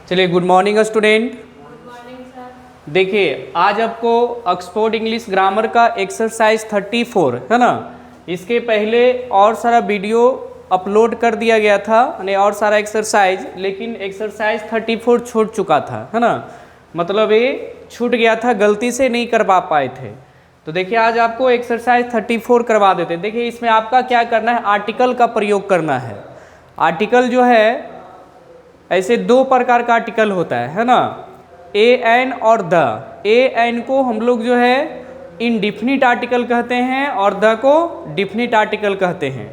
चलिए, good morning student. Good morning sir. देखिए, आज आपको ऑक्सफोर्ड इंग्लिश ग्रामर का एक्सरसाइज 34 है ना, इसके पहले और सारा वीडियो अपलोड कर दिया गया था यानी और सारा एक्सरसाइज, लेकिन एक्सरसाइज 34 छूट चुका था, है ना। मतलब ये छूट गया था, गलती से नहीं कर पाए थे। तो देखिए, आज आपको एक्सरसाइज 34 करवा देते हैं। देखिए, इसमें आपका क्या करना है, आर्टिकल का प्रयोग करना है। आर्टिकल जो है, ऐसे दो प्रकार का आर्टिकल होता है ना, ए एन और द। ए एन को हम लोग जो है इनडिफिनिट आर्टिकल कहते हैं और द को डिफिनिट आर्टिकल कहते हैं।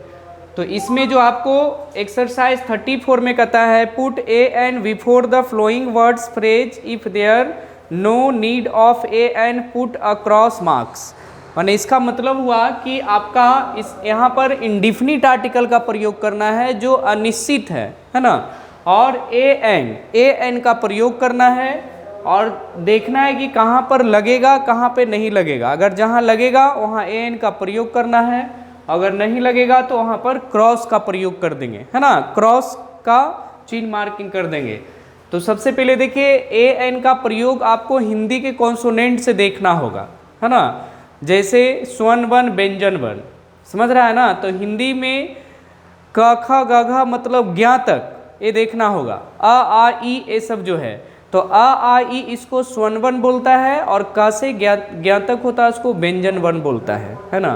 तो इसमें जो आपको एक्सरसाइज 34 में कहता है, put a an before the following words phrase if there no need of a an put across marks. माने इसका मतलब हुआ कि आपका इस यहाँ पर इनडिफिनिट आर्टिकल का प्रयोग करना है जो अनिश्चित है ना, और ए एन का प्रयोग करना है और देखना है कि कहाँ पर लगेगा कहाँ पे नहीं लगेगा। अगर जहाँ लगेगा वहाँ ए एन का प्रयोग करना है, अगर नहीं लगेगा तो वहाँ पर क्रॉस का प्रयोग कर देंगे, है ना, क्रॉस का चिन्ह मार्किंग कर देंगे। तो सबसे पहले देखिए, ए एन का प्रयोग आपको हिंदी के कॉन्सोनेंट से देखना होगा, है ना। जैसे स्वन वन व्यंजन वन, समझ रहा है ना। तो हिंदी में क ख ग घ मतलब ज्ञ तक ये देखना होगा। अ आ ई ये सब जो है, तो अ आ ई इसको स्वन वन बोलता है और क से ज्ञ तक होता है उसको व्यंजन वन बोलता है ना।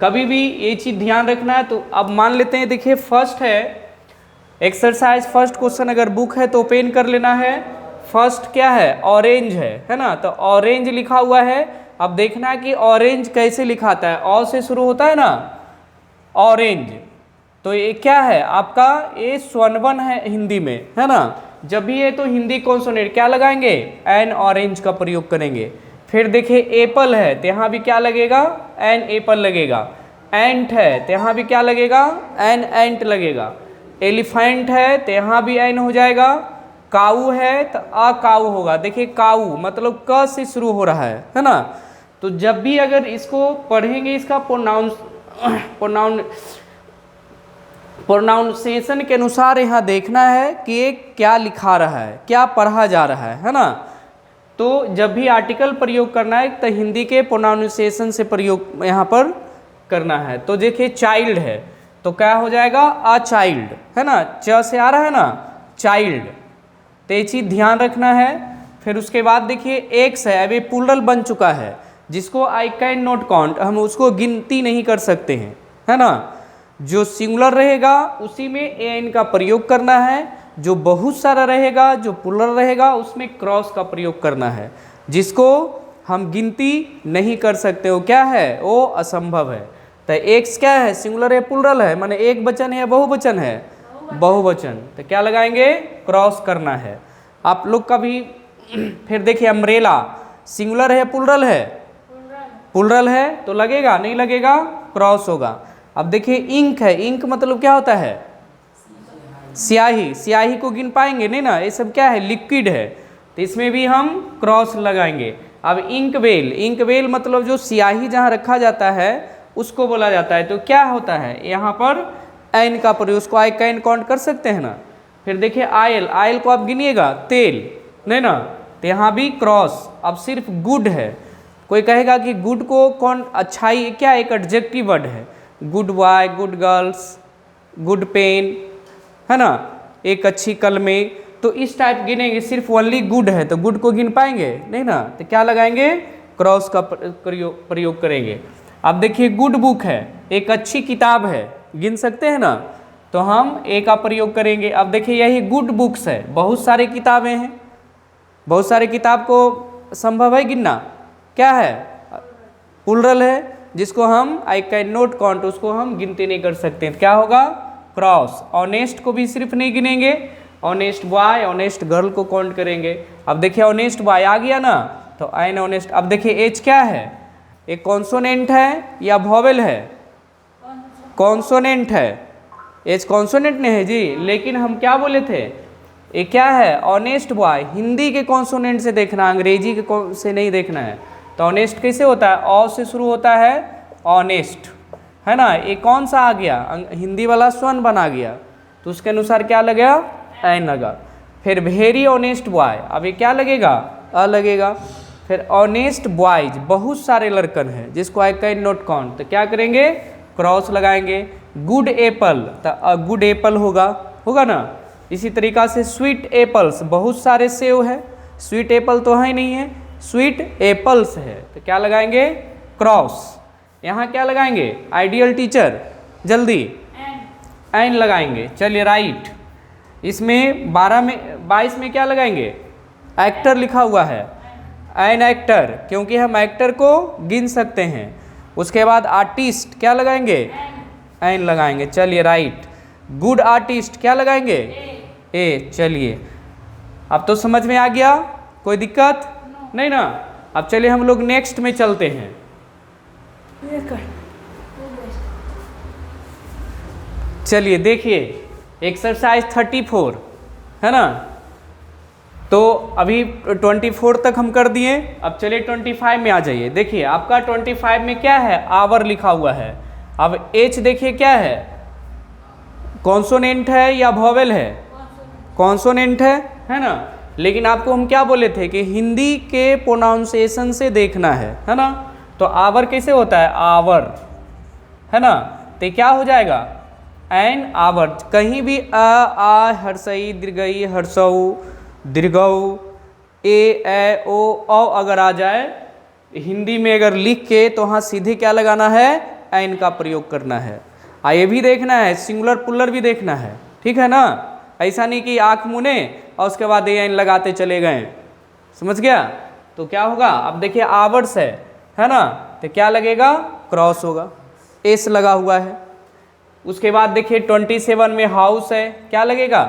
कभी भी ये चीज़ ध्यान रखना है। तो अब मान लेते हैं, देखिए फर्स्ट है एक्सरसाइज, फर्स्ट क्वेश्चन अगर बुक है तो ओपन कर लेना है। फर्स्ट क्या है, ऑरेंज है ना। तो ऑरेंज लिखा हुआ है। अब देखना है कि ऑरेंज कैसे लिखाता है, ऑ से शुरू होता है ना, ऑरेंज। तो ये क्या है आपका, ये स्वन है हिंदी में, है ना। जब भी है तो हिंदी कॉन्सोनेंट क्या लगाएंगे, एन ऑरेंज का प्रयोग करेंगे। फिर देखिए एप्पल है तो यहाँ भी क्या लगेगा, एन एप्पल लगेगा। एंट है तो यहाँ भी क्या लगेगा, एन एंट लगेगा। एलिफेंट है तो यहाँ भी एन हो जाएगा। काऊ है तो अ काऊ होगा। देखिए काऊ मतलब क से शुरू हो रहा है ना। तो जब भी अगर इसको पढ़ेंगे, इसका प्रोनाउंसिएशन के अनुसार यहाँ देखना है कि ये क्या लिखा रहा है, क्या पढ़ा जा रहा है ना। तो जब भी आर्टिकल प्रयोग करना है तो हिंदी के प्रोनाउंसिएशन से प्रयोग यहाँ पर करना है। तो देखिए चाइल्ड है तो क्या हो जाएगा, अ चाइल्ड, है ना, च से आ रहा है ना, चाइल्ड। तो ये चीज़ ध्यान रखना है। फिर उसके बाद देखिए एक्स है, अभी प्लूरल बन चुका है, जिसको आई कैन नॉट काउंट, हम उसको गिनती नहीं कर सकते हैं, है ना। जो सिंगुलर रहेगा उसी में ए एन का प्रयोग करना है, जो बहुत सारा रहेगा, जो प्लूरल रहेगा उसमें क्रॉस का प्रयोग करना है। जिसको हम गिनती नहीं कर सकते हो क्या है, वो असंभव है। तो एक्स क्या है, सिंगुलर है प्लूरल है, माने एक वचन है या बहुवचन है, बहुवचन। तो क्या लगाएंगे, क्रॉस करना है आप लोग का भी। फिर देखिए अम्ब्रेला, सिंगुलर है प्लूरल है, प्लूरल है तो लगेगा, नहीं लगेगा क्रॉस होगा। अब देखिए इंक है, इंक मतलब क्या होता है, स्याही। स्याही को गिन पाएंगे नहीं ना, ये सब क्या है, लिक्विड है, तो इसमें भी हम क्रॉस लगाएंगे। अब इंक वेल, इंक वेल मतलब जो स्याही जहाँ रखा जाता है उसको बोला जाता है। तो क्या होता है यहाँ पर एन का प्रयोग, उसको आई कैन काउंट कर सकते हैं ना। फिर देखिए आयल, आयल को आप गिनिएगा, तेल नहीं ना, तो यहाँ भी क्रॉस। अब सिर्फ गुड है, कोई कहेगा कि गुड को कौन, अच्छाई क्या एक एडजेक्टिव वर्ड है, good boy, good girls, good pen, है ना, एक अच्छी कलमें। तो इस टाइप गिनेंगे, सिर्फ ओनली गुड है तो गुड को गिन पाएंगे नहीं ना, तो क्या लगाएंगे, क्रॉस का प्रयोग करेंगे। अब देखिए गुड बुक है, एक अच्छी किताब है, गिन सकते हैं ना, तो हम ए का प्रयोग करेंगे। अब देखिए यही गुड बुक्स है, बहुत सारे किताबें हैं, बहुत सारे किताब को संभव है गिनना, क्या है, प्लूरल है, जिसको हम आई कैन नॉट काउंट, उसको हम गिनती नहीं कर सकते, क्या होगा, क्रॉस। ऑनेस्ट को भी सिर्फ नहीं गिनेंगे, ऑनेस्ट बॉय, ऑनेस्ट गर्ल को काउंट करेंगे। अब देखिए ऑनेस्ट बॉय आ गया ना, तो एन ऑनेस्ट। अब देखिए एच क्या है, एक कॉन्सोनेंट है या वॉवेल है, कॉन्सोनेंट है, एच कॉन्सोनेंट नहीं है जी, लेकिन हम क्या बोले थे, ये क्या है, ऑनेस्ट बॉय। हिंदी के कॉन्सोनेंट से देखना, अंग्रेजी के से नहीं देखना है। तो ऑनेस्ट कैसे होता है, ऑ से शुरू होता है, ऑनेस्ट, है ना। ये कौन सा आ गया, हिंदी वाला स्वन बना गया, तो उसके अनुसार क्या लगा, एन लगा। फिर वेरी ऑनेस्ट बॉय, अब ये क्या लगेगा, अ लगेगा। फिर ऑनेस्ट बॉयज, बहुत सारे लड़कन हैं जिसको आई कैन नॉट काउंट, तो क्या करेंगे, क्रॉस लगाएंगे। गुड एप्पल, तो गुड एप्पल होगा ना। इसी तरीक़ा से स्वीट एप्पल्स, बहुत सारे सेव है, स्वीट एप्पल तो है ही नहीं है, स्वीट एप्पल्स है, तो क्या लगाएंगे, क्रॉस। यहाँ क्या लगाएंगे, आइडियल टीचर, जल्दी एन लगाएंगे। चलिए राइट। इसमें 22 में क्या लगाएंगे, एक्टर लिखा हुआ है, एन एक्टर, क्योंकि हम एक्टर को गिन सकते हैं। उसके बाद आर्टिस्ट क्या लगाएंगे, एन लगाएंगे। चलिए राइट। गुड आर्टिस्ट क्या लगाएंगे, ए। चलिए अब तो समझ में आ गया, कोई दिक्कत नहीं ना। अब चलिए हम लोग नेक्स्ट में चलते हैं। चलिए देखिए एक्सरसाइज 34 है ना, तो अभी 24 तक हम कर दिए। अब चलिए 25 में आ जाइए। देखिए आपका 25 में क्या है, आवर लिखा हुआ है। अब एच देखिए क्या है, कॉन्सोनेंट है या वॉवेल है, कॉन्सोनेंट है ना। लेकिन आपको हम क्या बोले थे कि हिंदी के प्रोनाउंसिएशन से देखना है ना। तो आवर कैसे होता है, आवर, है ना। तो क्या हो जाएगा, एन आवर। कहीं भी आ हर्षई दीर्घई हर्षऊ दीर्घऊ ए ओ अगर आ जाए हिंदी में, अगर लिख के, तो वहाँ सीधे क्या लगाना है, एन का प्रयोग करना है। ये भी देखना है, सिंगुलर पुलर भी देखना है, ठीक है ना। ऐसा नहीं कि आँख मुने और उसके बाद एन लगाते चले गए, समझ गया। तो क्या होगा, अब देखिए आवर्स है ना, तो क्या लगेगा, क्रॉस होगा, एस लगा हुआ है। उसके बाद देखिए 27 में हाउस है, क्या लगेगा,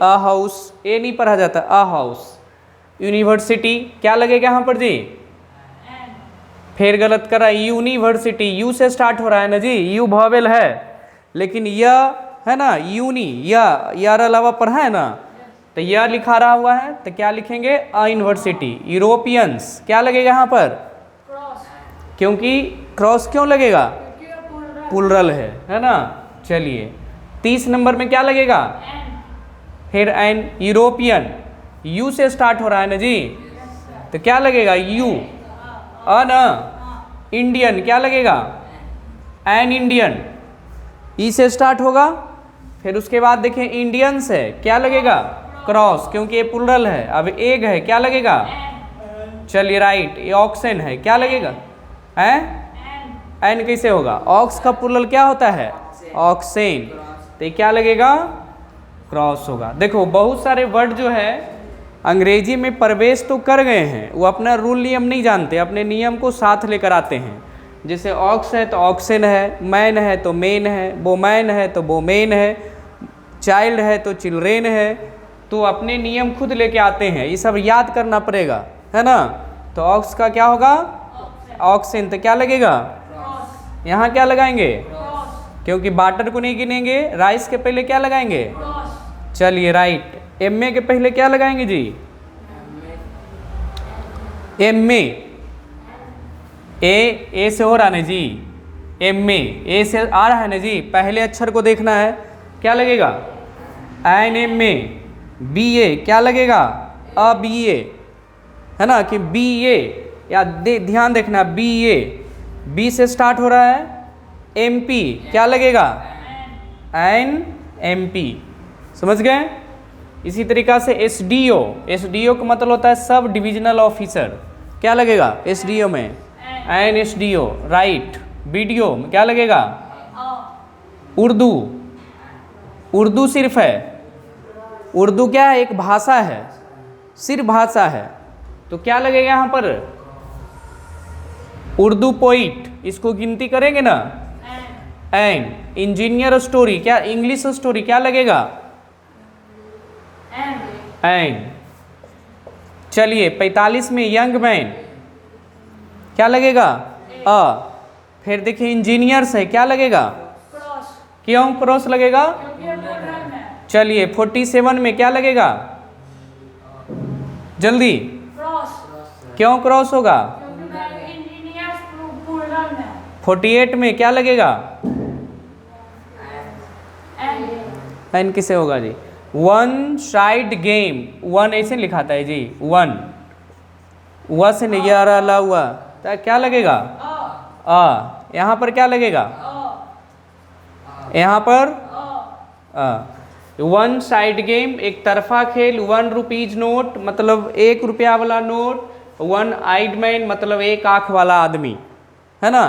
अ हाउस, ए नहीं पढ़ा जाता, अ हाउस। यूनिवर्सिटी क्या लगेगा यहाँ पर जी, फिर गलत करा, यूनिवर्सिटी, यू से स्टार्ट हो रहा है ना जी, यू वॉवेल है, लेकिन यह है ना, यूनी, यार अलावा पढ़ा है ना, तो यह लिखा रहा हुआ है, तो क्या लिखेंगे, अ यूनिवर्सिटी। यूरोपियंस क्या लगेगा यहाँ पर, क्योंकि क्रॉस क्यों लगेगा, प्लुरल है ना। चलिए 30 नंबर में क्या लगेगा, फिर एन, यूरोपियन, यू से स्टार्ट हो रहा है ना जी, तो क्या लगेगा, यू, अ ना। इंडियन क्या लगेगा, एन इंडियन, ई से स्टार्ट होगा। फिर उसके बाद देखिए इंडियंस है, क्या लगेगा, क्रॉस, क्योंकि ये प्लुरल है। अब एग है, क्या लगेगा, चलिए राइट। ये ऑक्सन है, क्या लगेगा, एन कैसे होगा, ऑक्स का प्लुरल क्या होता है, ऑक्सेन, तो क्या लगेगा, क्रॉस होगा। देखो बहुत सारे वर्ड जो है अंग्रेजी में प्रवेश तो कर गए हैं, वो अपना रूल नियम नहीं जानते, अपने नियम को साथ लेकर आते हैं। जैसे ऑक्स है तो ऑक्सेन है, मैन है तो मेन है, वोमैन है तो वोमेन है, चाइल्ड है तो चिल्ड्रेन है, तो अपने नियम खुद लेके आते हैं, ये सब याद करना पड़ेगा, है ना। तो ऑक्स का क्या होगा, ऑक्सेन, तो क्या लगेगा, यहाँ क्या लगाएंगे, क्योंकि बाटर को नहीं गिनेंगे, राइस के पहले क्या लगाएंगे, चलिए राइट। एमए के पहले क्या लगाएंगे जी, एमए, ए से हो रहा है ना जी, एमए, ए से आ रहा है ना जी, पहले अक्षर को देखना है, क्या लगेगा, एन एमए। बीए क्या लगेगा, अ बीए, है ना, कि बीए, या ध्यान देखना, बीए, बी से स्टार्ट हो रहा है। एमपी क्या लगेगा, एन एमपी, समझ गए। इसी तरीक़ा से एसडीओ, एसडीओ का मतलब होता है सब डिविजनल ऑफिसर, क्या लगेगा, एसडीओ में एन एसडीओ, राइट। वीडियो में क्या लगेगा, उर्दू, उर्दू सिर्फ है, उर्दू क्या है, एक भाषा है, सिर्फ भाषा है, तो क्या लगेगा यहाँ पर, उर्दू पोइट, इसको गिनती करेंगे ना, एन। इंजीनियर स्टोरी, क्या इंग्लिश स्टोरी, क्या लगेगा, एन। चलिए 45 में यंग मैन, क्या लगेगा, अ। फिर देखिए इंजीनियर्स है, क्या लगेगा, क्यों क्रॉस लगेगा, चलिए 47 में क्या लगेगा, जल्दी, क्यों क्रॉस होगा, 48 में क्या लगेगा, एन किसे होगा जी, वन साइड गेम, वन ऐसे लिखा था जी, वन, व से नहीं आ रहा हुआ, तो क्या लगेगा? यहाँ पर क्या लगेगा? यहाँ पर वन साइड गेम, एक तरफा खेल, 1 रुपीज नोट मतलब 1 रुपया वाला नोट, वन आइड मैन मतलब एक आंख वाला आदमी, है ना।